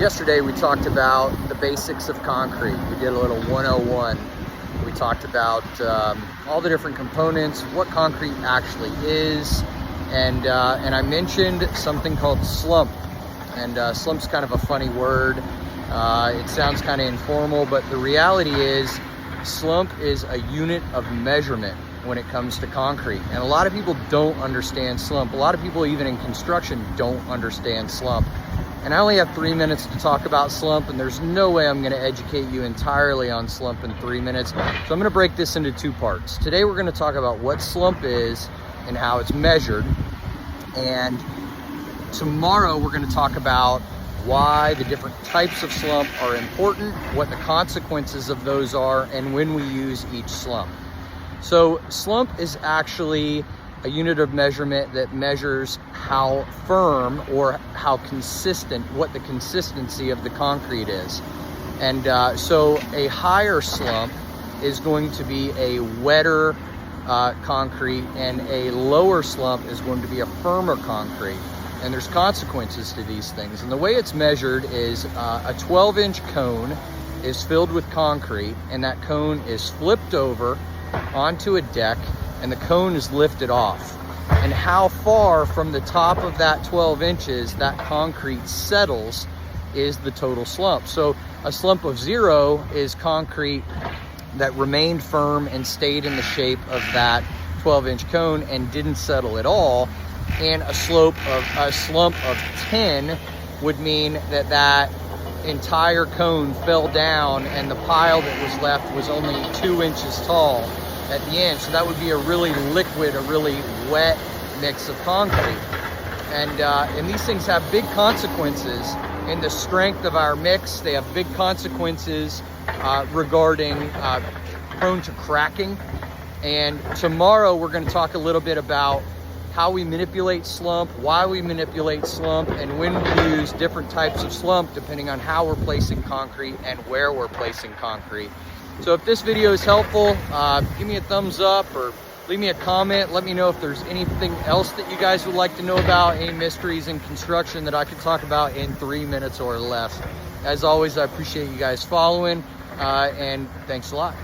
Yesterday we talked about the basics of concrete. We did a little 101. We talked about all the different components, what concrete actually is, and I mentioned something called slump. And slump's kind of a funny word. It sounds kind of informal, but the reality is slump is a unit of measurement when it comes to concrete. And a lot of people don't understand slump. A lot of people, even in construction, don't understand slump. And I only have 3 minutes to talk about slump, and there's no way I'm gonna educate you entirely on slump in 3 minutes. So I'm gonna break this into two parts. Today we're gonna talk about what slump is and how it's measured. And tomorrow we're gonna talk about why the different types of slump are important, what the consequences of those are, and when we use each slump. So slump is actually a unit of measurement that measures how firm or how consistent, what the consistency of the concrete is. And so a higher slump is going to be a wetter concrete, and a lower slump is going to be a firmer concrete. And there's consequences to these things. And the way it's measured is a 12-inch cone is filled with concrete, and that cone is flipped over onto a deck, and the cone is lifted off. And how far from the top of that 12 inches that concrete settles is the total slump. So a slump of 0 is concrete that remained firm and stayed in the shape of that 12-inch cone and didn't settle at all. And a slump of 10 would mean that that entire cone fell down and the pile that was left was only 2 inches tall at the end. So that would be a really liquid, a really wet mix of concrete. And these things have big consequences in the strength of our mix. They have big consequences regarding prone to cracking. And tomorrow we're going to talk a little bit about how we manipulate slump, why we manipulate slump, and when we use different types of slump depending on how we're placing concrete and where we're placing concrete. So if this video is helpful, give me a thumbs up or leave me a comment. Let me know if there's anything else that you guys would like to know about, any mysteries in construction that I could talk about in 3 minutes or less. As always, I appreciate you guys following, and thanks a lot.